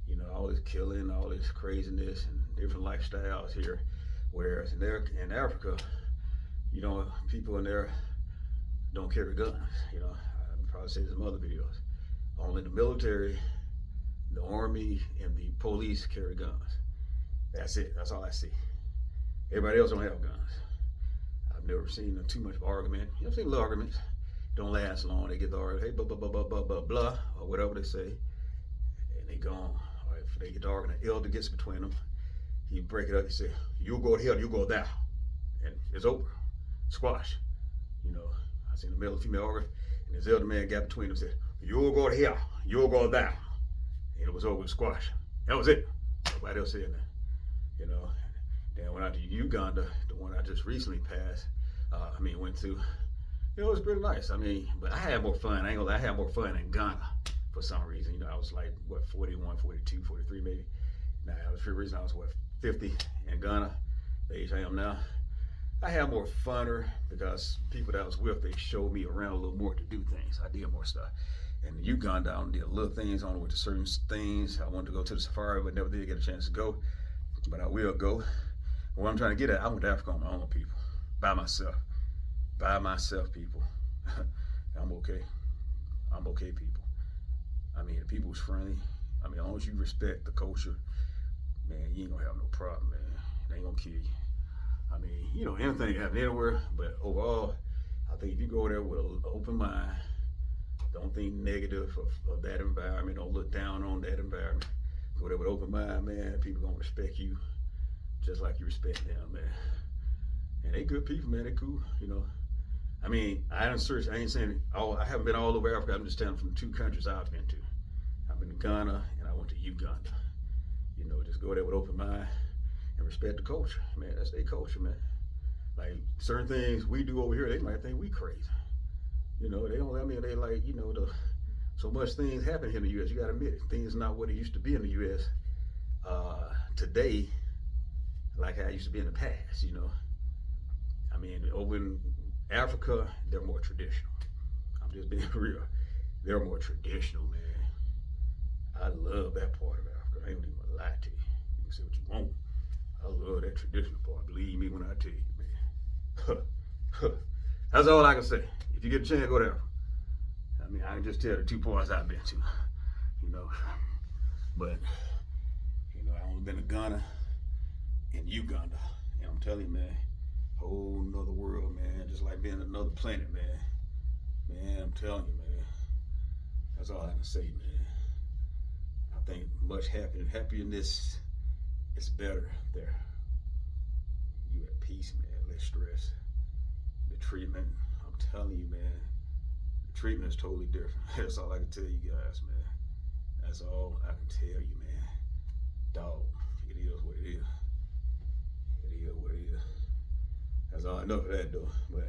You know, all this killing, all this craziness, and different lifestyles here. Whereas in Africa, you know, people in there don't carry guns. You know, I'll probably say some other videos. Only the military, the army, and the police carry guns. That's it. That's all I see. Everybody else don't have guns. I've never seen too much argument. I've seen little arguments. Don't last long. They get the argument, hey, blah, blah, blah, blah, blah, blah, blah, or whatever they say, and they gone. Or if they get the argument, an elder gets between them, he break it up, he say, you go here, you go there. And it's over. Squash. You know, I seen a male and female argument, and this elder man got between them and said, you'll go here, you'll go there. And it was over with squash. That was it. Nobody else said that. You know, then I went out to Uganda, the one I just recently went to. You know, it was pretty nice. I mean, but I had more fun. I ain't gonna lie, I had more fun in Ghana for some reason. You know, I was like, 41, 42, 43 maybe. Now, that was for a reason I was, 50 in Ghana, the age I am now. I had more funner because people that I was with, they showed me around a little more to do things. I did more stuff. And in Uganda, I did little things. I went to certain things. I wanted to go to the safari, but never did get a chance to go. But I will go. What I'm trying to get at, I went to Africa on my own, people. By myself, people. I'm okay. I'm okay, people. I mean, the people was friendly. I mean, as long as you respect the culture, man, you ain't gonna have no problem, man. They ain't gonna kill you. I mean, you know, anything can happen anywhere, but overall, I think if you go there with an open mind, don't think negative of that environment, don't look down on that environment. Go there with open mind, man, people gonna respect you just like you respect them, man. And they good people, man, they cool, you know. I mean, I ain't saying I haven't been all over Africa. I'm just telling from the 2 countries I've been to. I've been to Ghana and I went to Uganda. You know, just go there with open mind and respect the culture, man. That's their culture, man. Like certain things we do over here, they might think we crazy. You know, they don't. I mean, they like, you know, so much things happen here in the U.S. You got to admit it. Things not what it used to be in the U.S. Today, like how it used to be in the past. You know, I mean, over in Africa, they're more traditional. I'm just being real. They're more traditional, man. I love that part of Africa. I ain't gonna even lie to you. You can say what you want. I love that traditional part. Believe me when I tell you, man. That's all I can say. If you get a chance, go there. I mean, I can just tell the 2 parts I've been to, you know. But, you know, I only been to Ghana and Uganda. And I'm telling you, man, whole nother world, man. Just like being another planet, man. Man, I'm telling you, man. That's all I can say, man. I think much happiness is better there. You at peace, man. Less stress. The treatment, I'm telling you, man. The treatment is totally different. That's all I can tell you guys, man. That's all I can tell you, man. Dog, it is what it is. It is what it is. That's all I know for that, though. But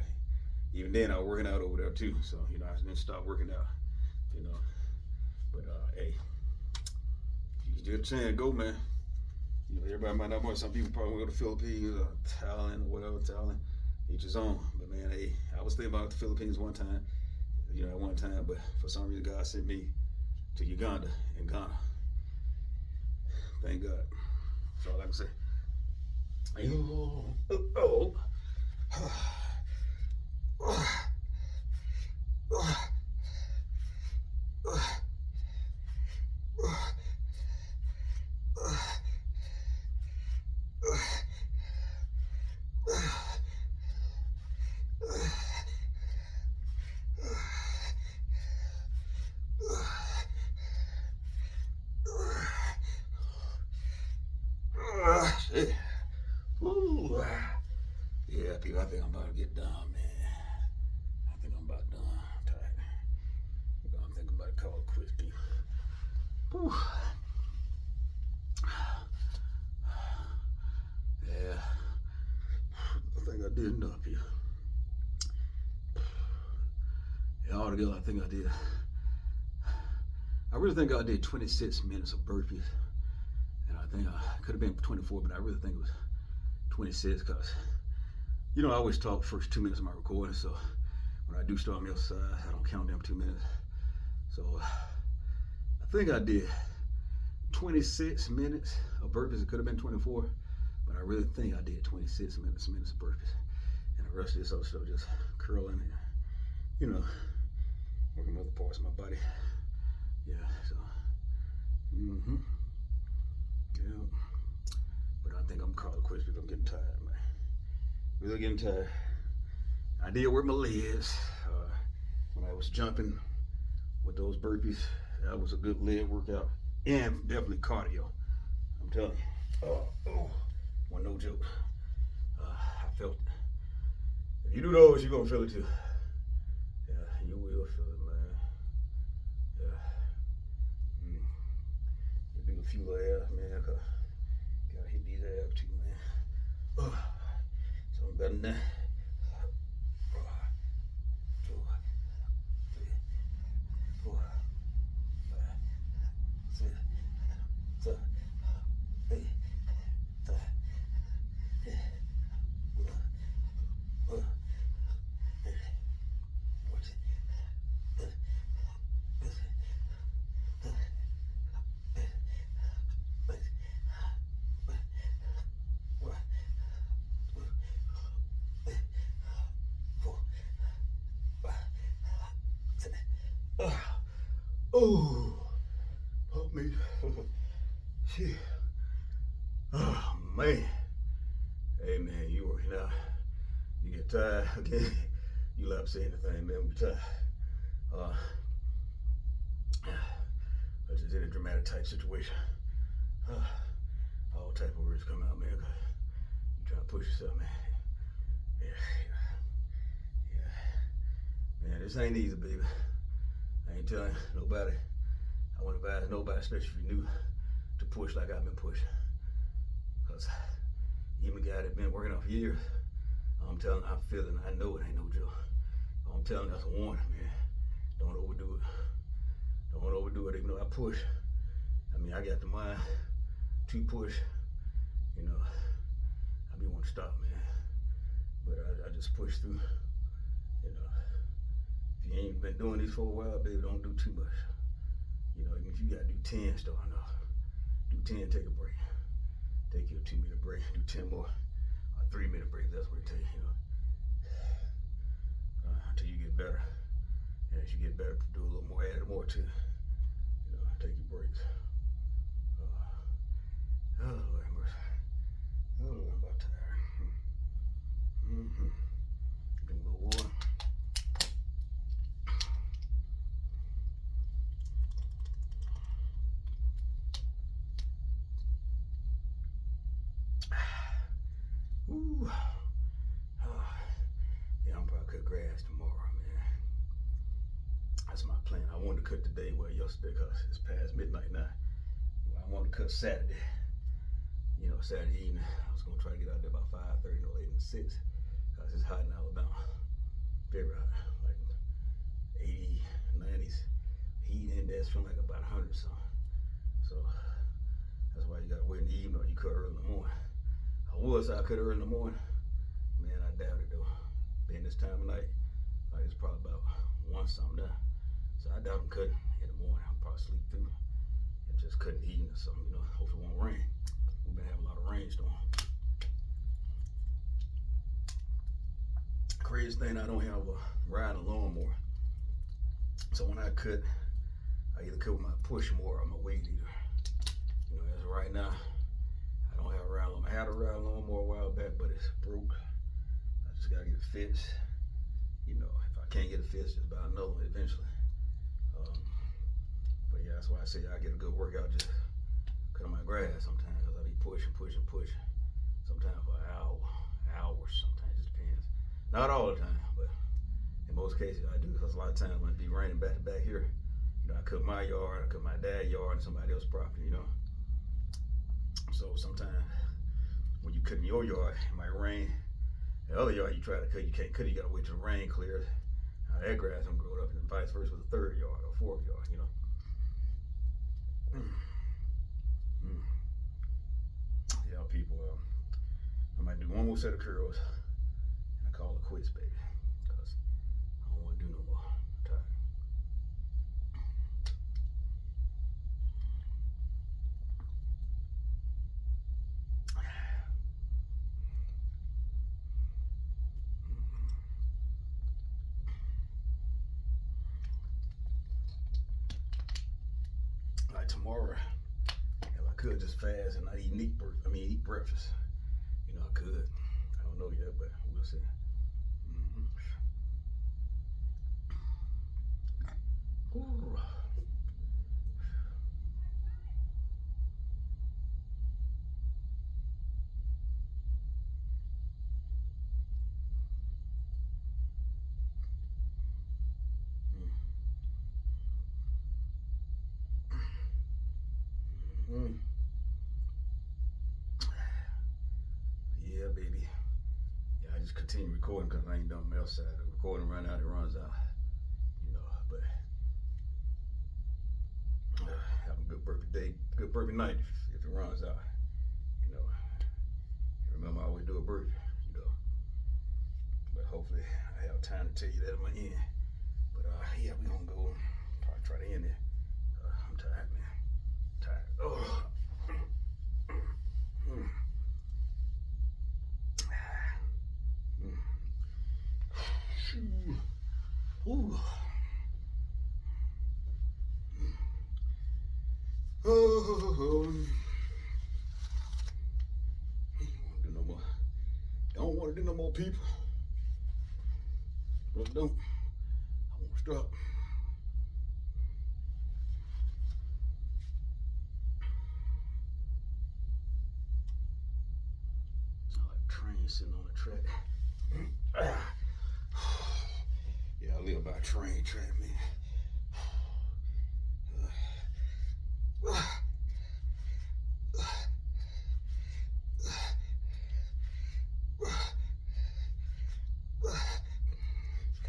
even then, I was working out over there too. So, you know, I didn't stop working out. You know, but hey, if you get a chance, go, man. You know, everybody might not want. Some people probably want to go to the Philippines or Thailand or whatever. Thailand, each his own. But man, hey, I was thinking about the Philippines one time. You know, at one time, but for some reason, God sent me to Uganda and Ghana. Thank God. That's all I can say. tired, people. I think I'm about to get done, man. I think I'm about done. I'm tired. I'm thinking about to call it quits, people. Whew. Yeah. I think I did enough here. Yeah, altogether, I think I did. I really think I did 26 minutes of burpees. And I think I could have been 24, but I really think it was 26 because, you know, I always talk first 2 minutes of my recording. So when I do start my exercise, I don't count them 2 minutes. So I think I did 26 minutes of burpees. It could have been 24, but I really think I did 26 minutes of burpees. And the rest of this other stuff just curling and, you know, working other parts of my body. Yeah, so, yeah. But I think I'm calling it quits because I'm getting tired, man. Really getting tired. I did work my legs when I was jumping with those burpees. That was a good leg workout and definitely cardio. I'm telling you. Well, no joke. I felt it. If you do those, you're gonna feel it too. Yeah, you will feel it, man. Yeah. You do a few abs, man. Gotta hit these abs too, man. Something better than that. 2, 3, 4, 5, 6, 7, 8, 9, 10. Oh, help me. Shit. Oh, man. Hey, man, you working out. You get tired, okay? You love to say anything, man, when you're tired. That's just in a dramatic type situation. All type of words come out, man. You try to push yourself, man. Yeah. Man, this ain't easy, baby. I ain't telling nobody. I wouldn't advise nobody, especially if you're new, to push like I've been pushing. Because even the guy that's been working out for years, I'm telling, I'm feeling, I know it ain't no joke. I'm telling, that's a warning, man. Don't overdo it. Don't overdo it. Even though I push, I mean, I got the mind to push. You know, I be wanting to stop, man. But I just push through. You know, if you ain't been doing this for a while, baby, don't do too much. You know, even if you gotta do 10 starting off, do 10, take a break. Take your 2-minute break, do 10 more, or 3-minute break. That's what it takes, you know. Until you get better. And as you get better, do a little more, add more to it. You know, take your breaks. Oh, Lord have mercy. Oh, Lord, I'm about tired. Drink a little water. Ooh. Yeah, I'm probably cut grass tomorrow, man. That's my plan. I wanted to cut today, well, yesterday, because it's past midnight now. I wanted to cut Saturday. You know, Saturday evening. I was going to try to get out there about 5:30, no later than 6, because it's hot in Alabama. Very hot. Like 80, 90s. Heat index feeling like about 100 something. So that's why you got to wait in the evening or you cut early in the morning. I cut early in the morning. Man, I doubt it though. Being this time of night, like it's probably about 1 something now. So I doubt I'm cutting in the morning. I'll probably sleep through and just cut in the evening or something, you know. Hopefully it won't rain. We've been having a lot of rainstorm. Crazy thing, I don't have a riding lawnmower. So when I cut, I either cut with my push mower or my weed eater. You know, as of right now, I don't have a riding lawnmower. I had a riding lawnmower a while back, but it's broke. I just gotta get it fixed. You know, if I can't get it fixed, just buy another one eventually. But yeah, that's why I say I get a good workout just cutting my grass sometimes, because I be pushing. Sometimes for an hour, hours sometimes, it just depends. Not all the time, but in most cases I do, because a lot of times when it be raining back to back here, you know, I cut my yard, I cut my dad's yard, and somebody else's property, you know. So sometimes when you cut in your yard, it might rain. The other yard you try to cut, you can't cut it, you gotta wait till the rain clears. That grass don't grow up, and vice versa with the third yard or fourth yard, you know. Yeah, people, I might do one more set of curls, and I call it quits, baby, because I don't want to do no more. I'm tired. Like tomorrow, if I could just fast and not eat breakfast. You know, I could. I don't know yet, but we'll see. Ooh. Yeah, baby. Yeah, I just continue recording because I ain't done my else side. The recording run out, it runs out. You know, but have a good burpee day, good burpee night if it runs out. You know, remember I always do a burpee. You know, but hopefully I have time to tell you that at my end. But yeah, we gonna go. Probably try to end it. I'm tired, man. Tired. Oh. Ooh. Oh. Don't want to do no more people. But don't. I won't stop. It's like a train sitting on the track. Yeah, I live by a train track, man.